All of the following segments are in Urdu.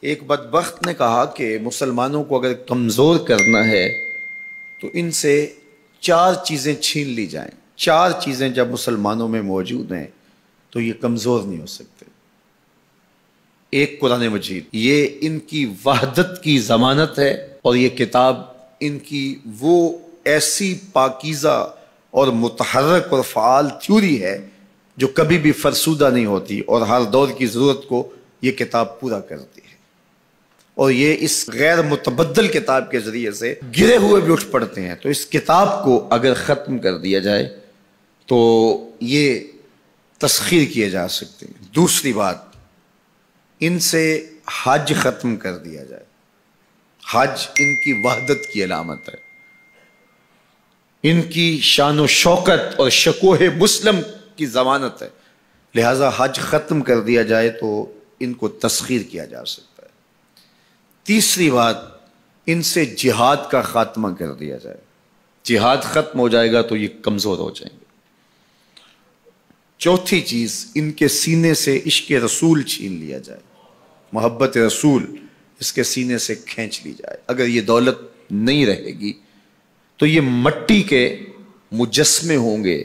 ایک بدبخت نے کہا کہ مسلمانوں کو اگر کمزور کرنا ہے تو ان سے 4 چیزیں چھین لی جائیں. 4 چیزیں جب مسلمانوں میں موجود ہیں تو یہ کمزور نہیں ہو سکتے. ایک قرآن مجید، یہ ان کی وحدت کی ضمانت ہے، اور یہ کتاب ان کی وہ ایسی پاکیزہ اور متحرک اور فعال تھیوری ہے جو کبھی بھی فرسودہ نہیں ہوتی، اور ہر دور کی ضرورت کو یہ کتاب پورا کرتی ہے. اور یہ اس غیر متبدل کتاب کے ذریعے سے گرے ہوئے بھی اٹھ پڑتے ہیں. تو اس کتاب کو اگر ختم کر دیا جائے تو یہ تسخیر کیے جا سکتے ہیں. دوسری بات، ان سے حج ختم کر دیا جائے. حج ان کی وحدت کی علامت ہے، ان کی شان و شوکت اور شکوہ مسلم کی ضمانت ہے. لہذا حج ختم کر دیا جائے تو ان کو تسخیر کیا جا سکتا ہے. تیسری بات، ان سے جہاد کا خاتمہ کر دیا جائے. جہاد ختم ہو جائے گا تو یہ کمزور ہو جائیں گے. چوتھی چیز، ان کے سینے سے عشق رسول چھین لیا جائے. محبت رسول اس کے سینے سے کھینچ لی جائے. اگر یہ دولت نہیں رہے گی تو یہ مٹی کے مجسمے ہوں گے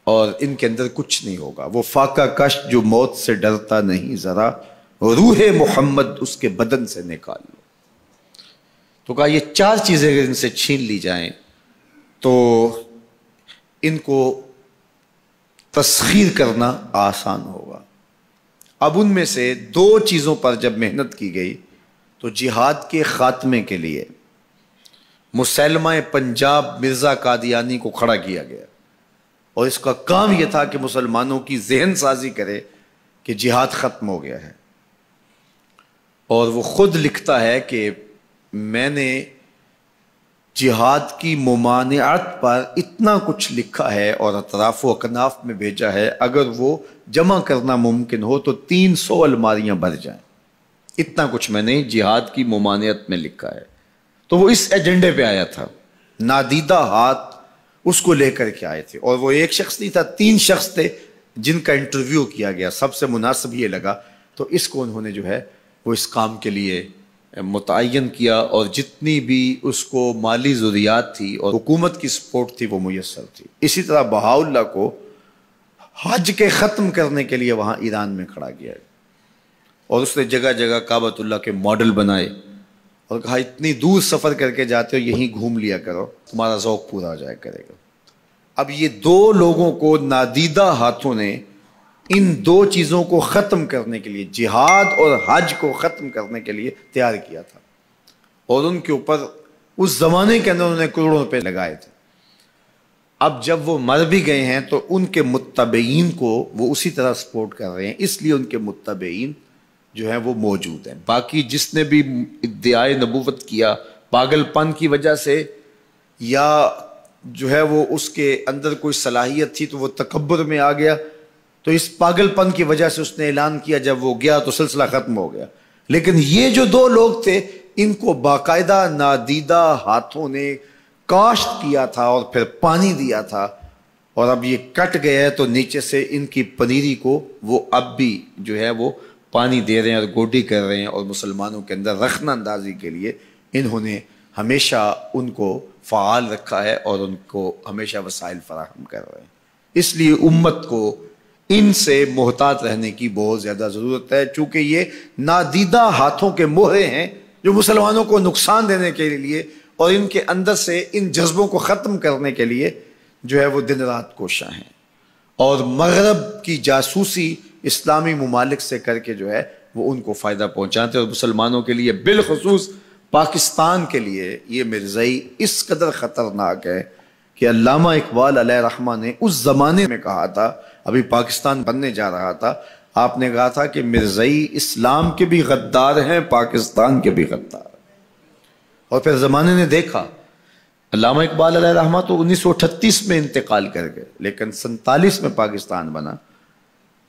اور ان کے اندر کچھ نہیں ہوگا. وہ فاقہ کش جو موت سے ڈرتا نہیں ذرا، روح محمد اس کے بدن سے نکال لو. تو کہا یہ 4 چیزیں اگر ان سے چھین لی جائیں تو ان کو تسخیر کرنا آسان ہوگا. اب ان میں سے 2 چیزوں پر جب محنت کی گئی تو جہاد کے خاتمے کے لیے مسلمہ پنجاب مرزا قادیانی کو کھڑا کیا گیا، اور اس کا کام یہ تھا کہ مسلمانوں کی ذہن سازی کرے کہ جہاد ختم ہو گیا ہے. اور وہ خود لکھتا ہے کہ میں نے جہاد کی ممانعت پر اتنا کچھ لکھا ہے اور اطراف و اکناف میں بھیجا ہے، اگر وہ جمع کرنا ممکن ہو تو 300 الماریاں بھر جائیں. اتنا کچھ میں نے جہاد کی ممانعت میں لکھا ہے. تو وہ اس ایجنڈے پہ آیا تھا. نادیدہ ہاتھ اس کو لے کر کے آئے تھے، اور وہ ایک شخص نہیں تھا، 3 شخص تھے جن کا انٹرویو کیا گیا. سب سے مناسب یہ لگا تو اس کو انہوں نے جو ہے وہ اس کام کے لیے متعین کیا، اور جتنی بھی اس کو مالی ضروریات تھی اور حکومت کی سپورٹ تھی وہ میسر تھی. اسی طرح بہاءاللہ کو حج کے ختم کرنے کے لیے وہاں ایران میں کھڑا کیا، اور اس نے جگہ جگہ کعبۃ اللہ کے ماڈل بنائے اور کہا اتنی دور سفر کر کے جاتے ہو، یہیں گھوم لیا کرو، تمہارا ذوق پورا ہو جائے کرے گا. اب یہ 2 لوگوں کو نادیدہ ہاتھوں نے ان 2 چیزوں کو ختم کرنے کے لیے، جہاد اور حج کو ختم کرنے کے لیے تیار کیا تھا، اور ان کے اوپر اس زمانے کے اندر انہوں نے کروڑوں روپے لگائے تھے. اب جب وہ مر بھی گئے ہیں تو ان کے متبعین کو وہ اسی طرح سپورٹ کر رہے ہیں، اس لیے ان کے متبعین جو ہیں وہ موجود ہیں. باقی جس نے بھی ادعائے نبوت کیا پاگل پن کی وجہ سے، یا جو ہے وہ اس کے اندر کوئی صلاحیت تھی تو وہ تکبر میں آ گیا، تو اس پاگل پن کی وجہ سے اس نے اعلان کیا، جب وہ گیا تو سلسلہ ختم ہو گیا. لیکن یہ جو 2 لوگ تھے ان کو باقاعدہ نادیدہ ہاتھوں نے کاشت کیا تھا اور پھر پانی دیا تھا، اور اب یہ کٹ گیا ہے تو نیچے سے ان کی پنیری کو وہ اب بھی جو ہے وہ پانی دے رہے ہیں اور گوڈی کر رہے ہیں، اور مسلمانوں کے اندر رخنہ اندازی کے لیے انہوں نے ہمیشہ ان کو فعال رکھا ہے اور ان کو ہمیشہ وسائل فراہم کر رہے ہیں. اس لیے امت کو ان سے محتاط رہنے کی بہت زیادہ ضرورت ہے، چونکہ یہ نادیدہ ہاتھوں کے مہرے ہیں جو مسلمانوں کو نقصان دینے کے لیے اور ان کے اندر سے ان جذبوں کو ختم کرنے کے لیے جو ہے وہ دن رات کوشاں ہیں، اور مغرب کی جاسوسی اسلامی ممالک سے کر کے جو ہے وہ ان کو فائدہ پہنچاتے ہیں. اور مسلمانوں کے لیے بالخصوص پاکستان کے لیے یہ مرزائی اس قدر خطرناک ہے کہ علامہ اقبال علیہ رحمہ نے اس زمانے میں کہا تھا، ابھی پاکستان بننے جا رہا تھا، آپ نے کہا تھا کہ مرزائی اسلام کے بھی غدار ہیں، پاکستان کے بھی غدار ہیں. اور پھر زمانے نے دیکھا، علامہ اقبال علیہ رحمہ تو 1938 میں انتقال کر گئے، لیکن 47 میں پاکستان بنا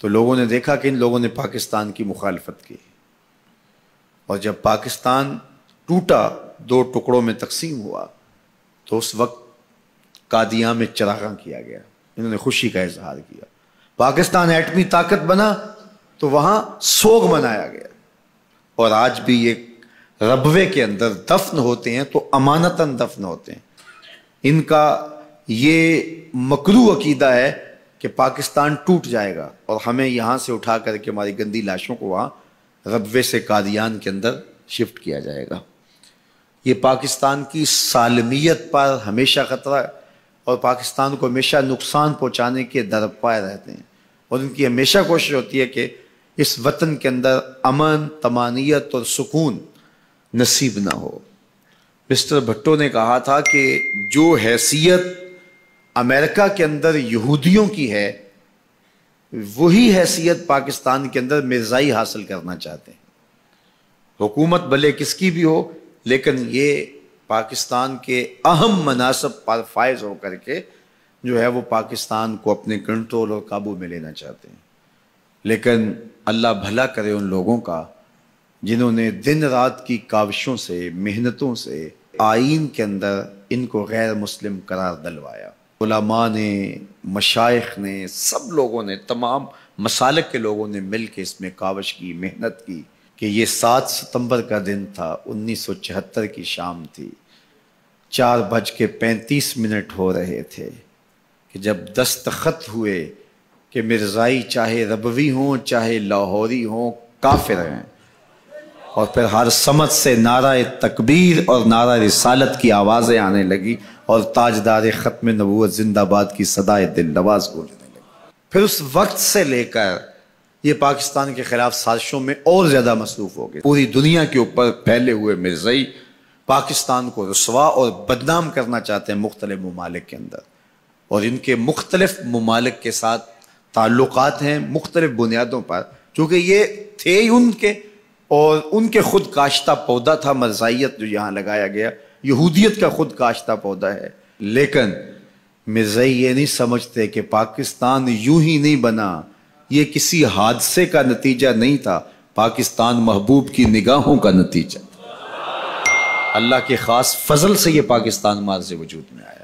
تو لوگوں نے دیکھا کہ ان لوگوں نے پاکستان کی مخالفت کی، اور جب پاکستان ٹوٹا، 2 ٹکڑوں میں تقسیم ہوا، تو اس وقت قادیاں میں چراغاں کیا گیا، انہوں نے خوشی کا اظہار کیا. پاکستان ایٹمی طاقت بنا تو وہاں سوگ منایا گیا، اور آج بھی یہ ربوے کے اندر دفن ہوتے ہیں تو امانتاً دفن ہوتے ہیں. ان کا یہ مکروہ عقیدہ ہے کہ پاکستان ٹوٹ جائے گا اور ہمیں یہاں سے اٹھا کر کے ہماری گندی لاشوں کو وہاں ربوے سے قادیان کے اندر شفٹ کیا جائے گا. یہ پاکستان کی سالمیت پر ہمیشہ خطرہ ہے اور پاکستان کو ہمیشہ نقصان پہنچانے کے درپائے رہتے ہیں، اور ان کی ہمیشہ کوشش ہوتی ہے کہ اس وطن کے اندر امن، طمانینت اور سکون نصیب نہ ہو. مسٹر بھٹو نے کہا تھا کہ جو حیثیت امریکہ کے اندر یہودیوں کی ہے وہی حیثیت پاکستان کے اندر مرزائی حاصل کرنا چاہتے ہیں. حکومت بھلے کس کی بھی ہو، لیکن یہ پاکستان کے اہم مناصب پر فائز ہو کر کے جو ہے وہ پاکستان کو اپنے کنٹرول اور قابو میں لینا چاہتے ہیں. لیکن اللہ بھلا کرے ان لوگوں کا جنہوں نے دن رات کی کاوشوں سے، محنتوں سے آئین کے اندر ان کو غیر مسلم قرار دلوایا. علماء نے، مشائخ نے، سب لوگوں نے، تمام مسالک کے لوگوں نے مل کے اس میں کاوش کی، محنت کی کہ یہ 7 ستمبر کا دن تھا، 1974 کی شام تھی، 4:35 ہو رہے تھے کہ جب دستخط ہوئے کہ مرزائی چاہے ربوی ہوں چاہے لاہوری ہوں کافر ہیں، اور پھر ہر سمت سے نعرہ تکبیر اور نعرہ رسالت کی آوازیں آنے لگی اور تاجدار ختم نبوت زندہ باد کی صدائے دل نواز گونجنے لگی. پھر اس وقت سے لے کر یہ پاکستان کے خلاف سازشوں میں اور زیادہ مصروف ہو گئے. پوری دنیا کے اوپر پھیلے ہوئے مرزائی پاکستان کو رسوا اور بدنام کرنا چاہتے ہیں مختلف ممالک کے اندر، اور ان کے مختلف ممالک کے ساتھ تعلقات ہیں مختلف بنیادوں پر، چونکہ یہ تھے ان کے، اور ان کے خود کاشتہ پودا تھا مرزائیت جو یہاں لگایا گیا، یہودیت کا خود کاشتہ پودا ہے. لیکن مرزائی یہ نہیں سمجھتے کہ پاکستان یوں ہی نہیں بنا، یہ کسی حادثے کا نتیجہ نہیں تھا، پاکستان محبوب کی نگاہوں کا نتیجہ. اللہ کے خاص فضل سے یہ پاکستان مارز وجود میں آیا.